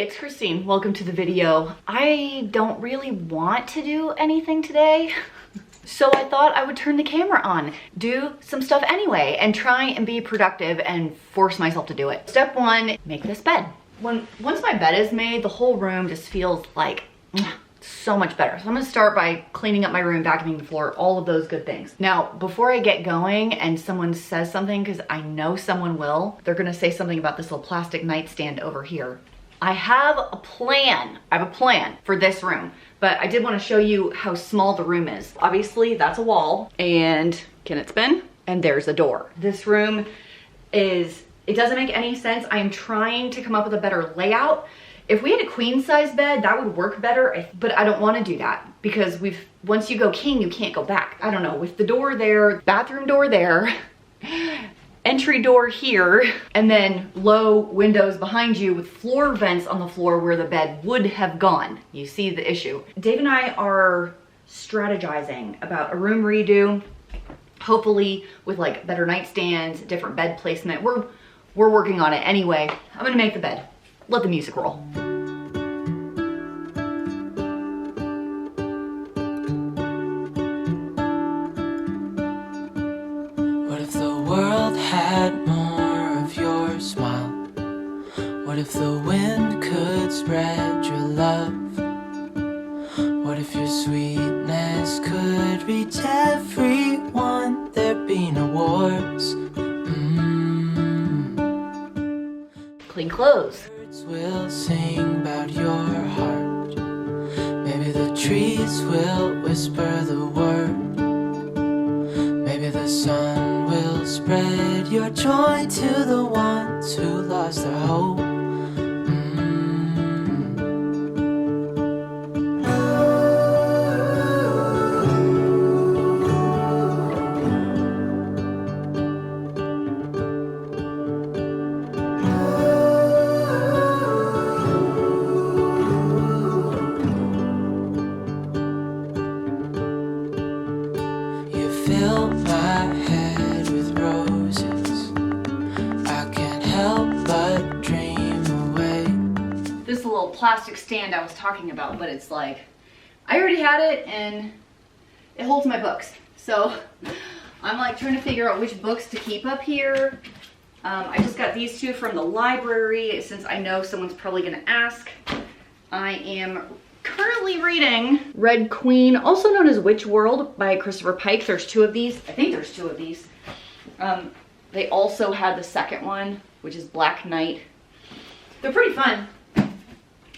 Hey, it's Christine. Welcome to the video. I don't really want to do anything today, so I thought I would turn the camera on, do some stuff anyway, and try and be productive and force myself to do it. Step one, make this bed. Once my bed is made, the whole room just feels like so much better. So I'm gonna start by cleaning up my room, vacuuming the floor, all of those good things. Now, before I get going and someone says something, because I know someone will, they're gonna say something about this little plastic nightstand over here. I have a plan. I have a plan for this room, but I did want to show you how small the room is. Obviously, that's a wall, and can it spin? And there's a door. This room is, it doesn't make any sense. I am trying to come up with a better layout. If we had a queen size bed, that would work better, but I don't want to do that because once you go king, you can't go back. I don't know, with the door there, bathroom door there, entry door here, and then low windows behind you with floor vents on the floor where the bed would have gone. You see the issue. Dave and I are strategizing about a room redo, hopefully with like better nightstands, different bed placement. We're working on it anyway. I'm gonna make the bed. Let the music roll. What if the world had more of your smile? What if the wind could spread your love? What if your sweetness could reach everyone? There'd be no wars. Clean clothes. We'll sing about your heart. Maybe the trees will whisper the word. Maybe the sun will spread your joy to the ones who lost their hope. Fill my head with roses. I can't help but dream away. This is a little plastic stand I was talking about, but it's like, I already had it and it holds my books. So I'm like trying to figure out which books to keep up here. I just got these two from the library since I know someone's probably gonna ask. I am currently reading Red Queen, also known as Witch World by Christopher Pike. There's two of these. I think there's two of these. They also had the second one, which is Black Knight. They're pretty fun.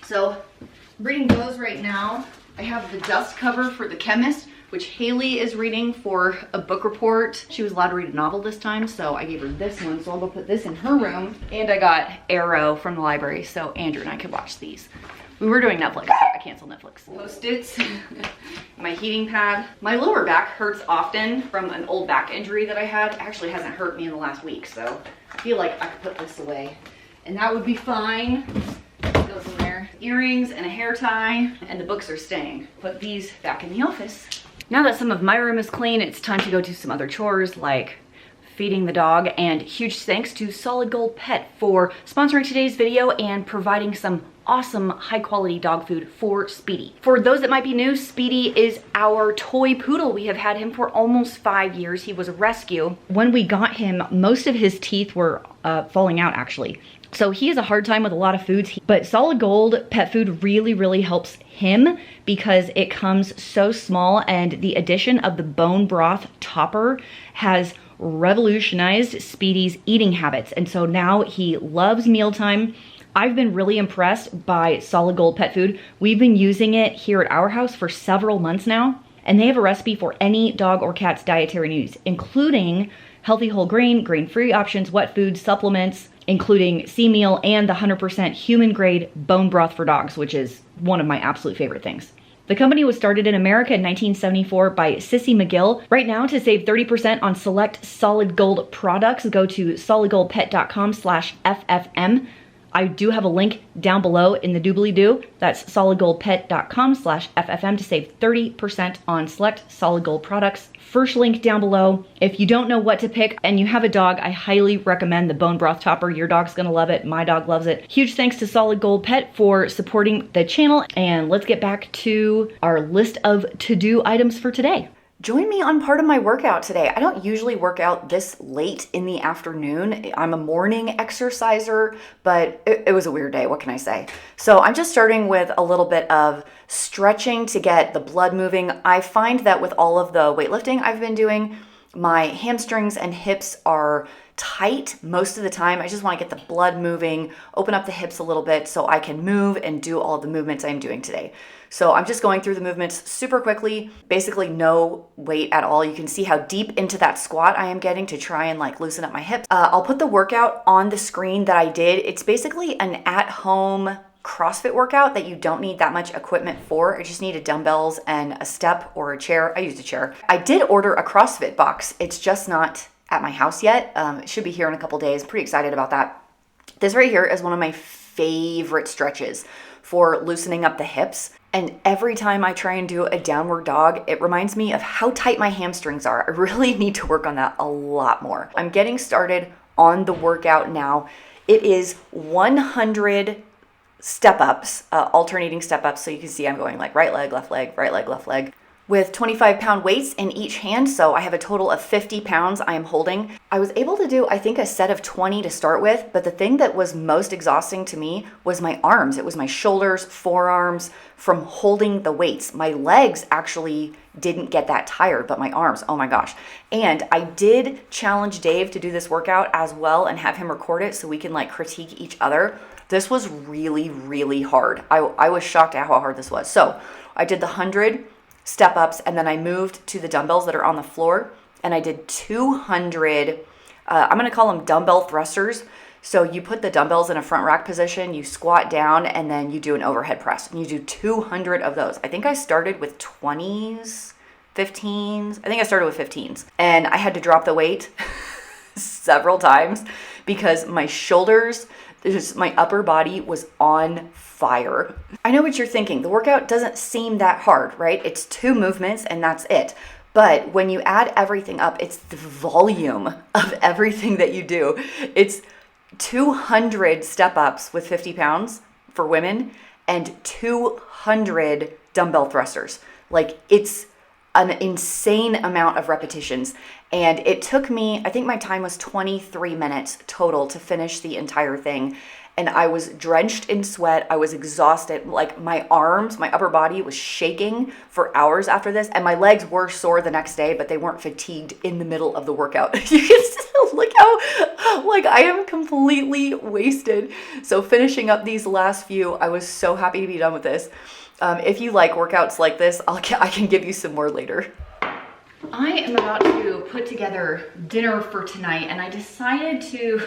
So I'm reading those right now. I have the dust cover for The Chemist, which Haley is reading for a book report. She was allowed to read a novel this time, so I gave her this one. So I'll go put this in her room. And I got Arrow from the library, so Andrew and I could watch these. We were doing Netflix, so I canceled Netflix. Post-its, my heating pad. My lower back hurts often from an old back injury that I had. It actually hasn't hurt me in the last week, so I feel like I could put this away. And that would be fine. It goes in there. Earrings and a hair tie, and the books are staying. Put these back in the office. Now that some of my room is clean, it's time to go do some other chores like feeding the dog, and huge thanks to Solid Gold Pet for sponsoring today's video and providing some awesome high quality dog food for Speedy. For those that might be new, Speedy is our toy poodle. We have had him for almost 5 years. He was a rescue. When we got him, most of his teeth were falling out actually. So he has a hard time with a lot of foods, but Solid Gold pet food really helps him because it comes so small, and the addition of the bone broth topper has revolutionized Speedy's eating habits. And so now he loves mealtime. I've been really impressed by Solid Gold pet food. We've been using it here at our house for several months now, and they have a recipe for any dog or cat's dietary needs, including healthy whole grain, grain-free options, wet food, supplements, including C-meal and the 100% human-grade bone broth for dogs, which is one of my absolute favorite things. The company was started in America in 1974 by Sissy McGill. Right now, to save 30% on select Solid Gold products, go to solidgoldpet.com/FFM. I do have a link down below in the doobly-doo. That's solidgoldpet.com/FFM to save 30% on select Solid Gold products. First link down below. If you don't know what to pick and you have a dog, I highly recommend the bone broth topper. Your dog's gonna love it. My dog loves it. Huge thanks to Solid Gold Pet for supporting the channel. And let's get back to our list of to-do items for today. Join me on part of my workout today. I don't usually work out this late in the afternoon. I'm a morning exerciser, but it was a weird day. What can I say? So I'm just starting with a little bit of stretching to get the blood moving. I find that with all of the weightlifting I've been doing, my hamstrings and hips are tight most of the time. I just want to get the blood moving, open up the hips a little bit so I can move and do all of the movements I'm doing today. So I'm just going through the movements super quickly, basically no weight at all. You can see how deep into that squat I am getting to try and like loosen up my hips. I'll put the workout on the screen that I did. It's basically an at-home CrossFit workout that you don't need that much equipment for. I just needed dumbbells and a step or a chair. I used a chair. I did order a CrossFit box. It's just not at my house yet. It should be here in a couple days. Pretty excited about that. This right here is one of my favorite stretches for loosening up the hips. And every time I try and do a downward dog, it reminds me of how tight my hamstrings are. I really need to work on that a lot more. I'm getting started on the workout now. It is 100 step-ups, alternating step-ups. So you can see I'm going like right leg, left leg, with 25-pound weights in each hand. So I have a total of 50 pounds I am holding. I was able to do, I think, a set of 20 to start with, but the thing that was most exhausting to me was my arms. It was my shoulders, forearms from holding the weights. My legs actually didn't get that tired, but my arms, oh my gosh. And I did challenge Dave to do this workout as well and have him record it so we can like critique each other. This was really, really hard. I was shocked at how hard this was. So I did the 100 step-ups, and then I moved to the dumbbells that are on the floor, and I did 200, I'm going to call them dumbbell thrusters. So you put the dumbbells in a front rack position, you squat down, and then you do an overhead press, and you do 200 of those. I think I started with 20s, 15s. I think I started with 15s, and I had to drop the weight several times because my shoulders, my upper body was on fire. I know what you're thinking. The workout doesn't seem that hard, right? It's 2 movements and that's it. But when you add everything up, it's the volume of everything that you do. It's 200 step-ups with 50 pounds for women and 200 dumbbell thrusters. Like, it's an insane amount of repetitions. And it took me, I think my time was 23 minutes total to finish the entire thing. And I was drenched in sweat. I was exhausted. Like, my arms, my upper body was shaking for hours after this. And my legs were sore the next day, but they weren't fatigued in the middle of the workout. You can still look how, like, I am completely wasted. So finishing up these last few, I was so happy to be done with this. If you like workouts like this, I can give you some more later. I am about to put together dinner for tonight, and I decided to,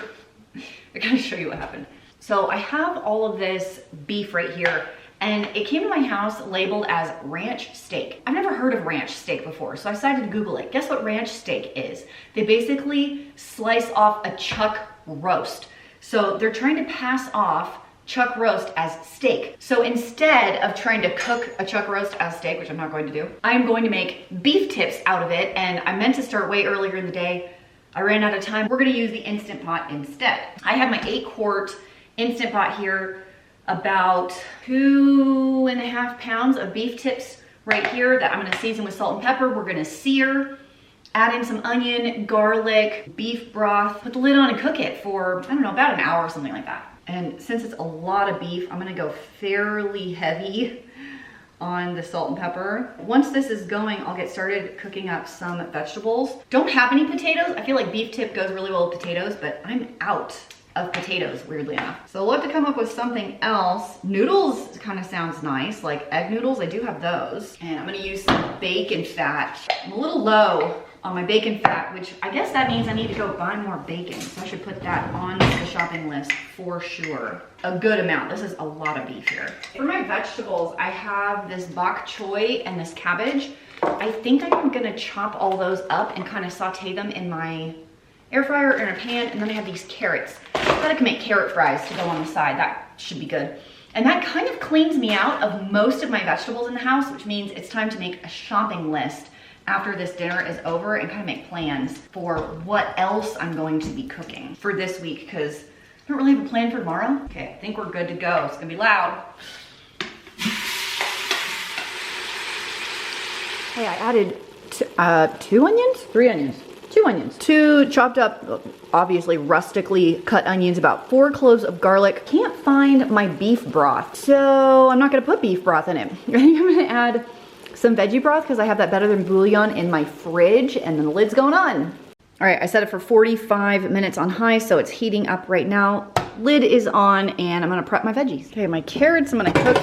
I gotta show you what happened. So I have all of this beef right here, and it came to my house labeled as ranch steak. I've never heard of ranch steak before, so I decided to Google it. Guess what ranch steak is? They basically slice off a chuck roast. So they're trying to pass off chuck roast as steak. So instead of trying to cook a chuck roast as steak, which I'm not going to do, I'm going to make beef tips out of it, and I meant to start way earlier in the day. I ran out of time. We're gonna use the Instant Pot instead. I have my 8-quart Instant Pot here, about 2.5 pounds of beef tips right here that I'm gonna season with salt and pepper. We're gonna sear, add in some onion, garlic, beef broth, put the lid on and cook it for, I don't know, about an hour or something like that. And since it's a lot of beef, I'm gonna go fairly heavy on the salt and pepper. Once this is going, I'll get started cooking up some vegetables. Don't have any potatoes. I feel like beef tip goes really well with potatoes, but I'm out of potatoes, weirdly enough. So we'll have to come up with something else. Noodles kind of sounds nice, like egg noodles. I do have those. And I'm gonna use some bacon fat. I'm a little low on my bacon fat, which I guess that means I need to go buy more bacon. So I should put that on the shopping list for sure. A good amount. This is a lot of beef here. For my vegetables, I have this bok choy and this cabbage. I think I'm gonna chop all those up and kind of saute them in my air fryer in a pan, and then I have these carrots. I thought I could make carrot fries to go on the side. That should be good. And that kind of cleans me out of most of my vegetables in the house, which means it's time to make a shopping list after this dinner is over and kind of make plans for what else I'm going to be cooking for this week, because I don't really have a plan for tomorrow. Okay, I think we're good to go. It's gonna be loud. Hey, I added two onions? 3 onions. 2 onions. 2 chopped up, obviously rustically cut onions, about 4 cloves of garlic. Can't find my beef broth, so I'm not gonna put beef broth in it. I think I'm gonna add some veggie broth because I have that Better Than Bouillon in my fridge, and then the lid's going on. All right, I set it for 45 minutes on high, so it's heating up right now. Lid is on, and I'm gonna prep my veggies. Okay, my carrots I'm gonna cook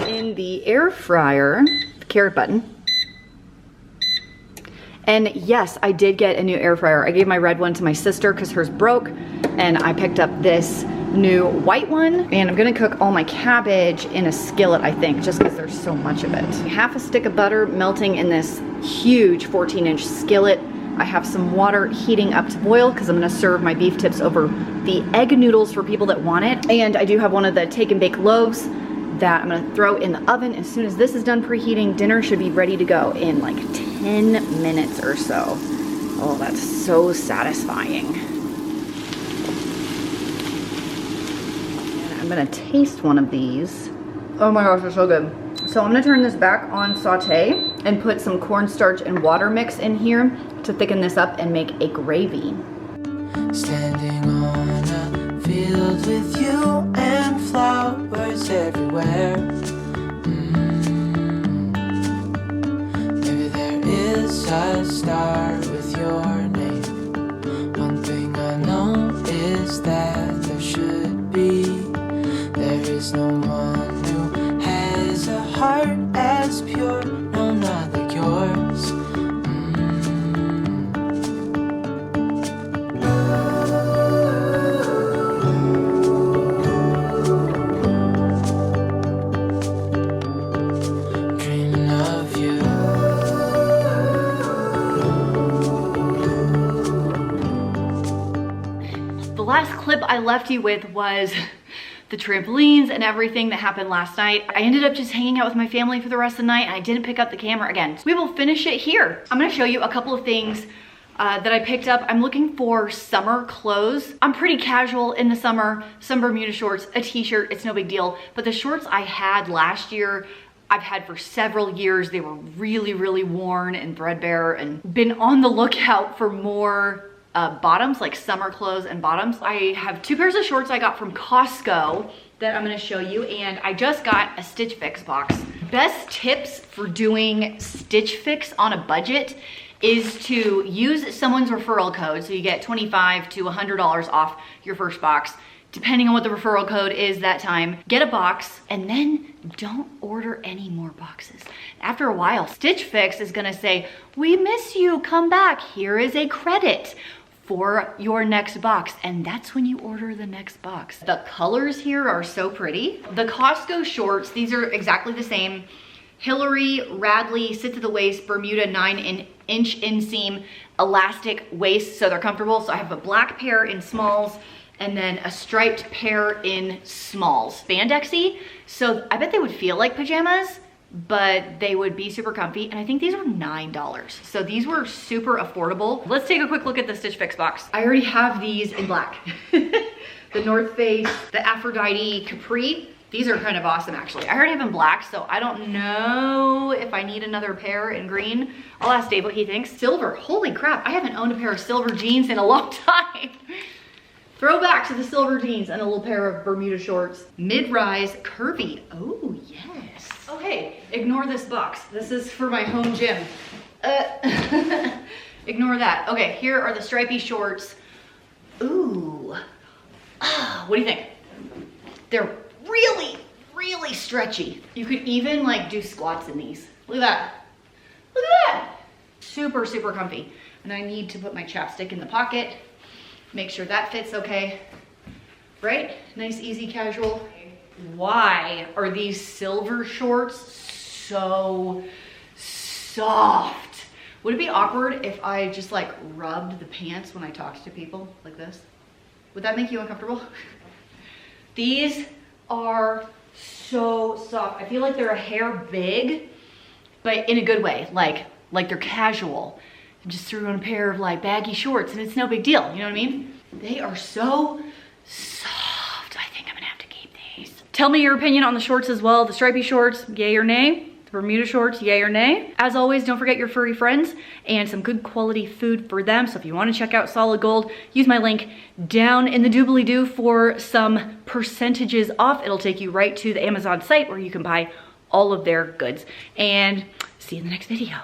in the air fryer, the carrot button. And yes, I did get a new air fryer. I gave my red one to my sister because hers broke, and I picked up this new white one. And I'm gonna cook all my cabbage in a skillet, I think, just because there's so much of it. Half a stick of butter melting in this huge 14-inch skillet. I have some water heating up to boil because I'm gonna serve my beef tips over the egg noodles for people that want it. And I do have one of the take and bake loaves that I'm gonna throw in the oven. As soon as this is done preheating, dinner should be ready to go in like 10 minutes or so. Oh, that's so satisfying. And I'm gonna taste one of these. Oh my gosh, they're so good. So I'm gonna turn this back on saute and put some cornstarch and water mix in here to thicken this up and make a gravy. Standing on a field with you and flowers everywhere. Maybe there is a star with your name. One thing I know is that there should be. There is no one who has a heart as pure, no, not like yours. The last clip I left you with was the trampolines and everything that happened last night. I ended up just hanging out with my family for the rest of the night, and I didn't pick up the camera again. So we will finish it here. I'm gonna show you a couple of things that I picked up. I'm looking for summer clothes. I'm pretty casual in the summer, some Bermuda shorts, a t-shirt, it's no big deal. But the shorts I had last year, I've had for several years. They were really, really worn and threadbare, and been on the lookout for more bottoms, like summer clothes and bottoms. I have 2 pairs of shorts I got from Costco that I'm gonna show you, and I just got a Stitch Fix box. Best tips for doing Stitch Fix on a budget is to use someone's referral code, so you get $25 to $100 off your first box, depending on what the referral code is that time. Get a box, and then don't order any more boxes. After a while, Stitch Fix is gonna say, "We miss you, come back, here is a credit for your next box," and that's when you order the next box. The colors here are so pretty. The Costco shorts, these are exactly the same. Hillary Radley sit to the waist, Bermuda 9-inch inseam, elastic waist, so they're comfortable. So I have a black pair in smalls and then a striped pair in smalls. Spandexy, so I bet they would feel like pajamas, but they would be super comfy, and I think these were $9. So these were super affordable. Let's take a quick look at the Stitch Fix box. I already have these in black. The North Face, the Aphrodite Capri. These are kind of awesome, actually. I already have in black, so I don't know if I need another pair in green. I'll ask Dave what he thinks. Silver, holy crap, I haven't owned a pair of silver jeans in a long time. Throwback to the silver jeans and a little pair of Bermuda shorts. Mid-rise, curvy, oh yes. Oh hey, ignore this box. This is for my home gym. Ignore that. Okay, here are the stripy shorts. Ooh, what do you think? They're really, really stretchy. You could even like do squats in these. Look at that. Look at that. Super, super comfy. And I need to put my chapstick in the pocket. Make sure that fits okay. Right? Nice, easy, casual. Why are these silver shorts so soft? Would it be awkward if I just like rubbed the pants when I talked to people like this? Would that make you uncomfortable? These are so soft. I feel like they're a hair big, but in a good way, like they're casual. I just threw on a pair of like baggy shorts and it's no big deal, you know what I mean? They are so soft. I think I'm gonna have to keep these. Tell me your opinion on the shorts as well. The stripy shorts, yay or nay? The Bermuda shorts, yay or nay? As always, don't forget your furry friends and some good quality food for them. So if you want to check out Solid Gold, use my link down in the doobly-doo for some percentages off. It'll take you right to the Amazon site where you can buy all of their goods. And see you in the next video.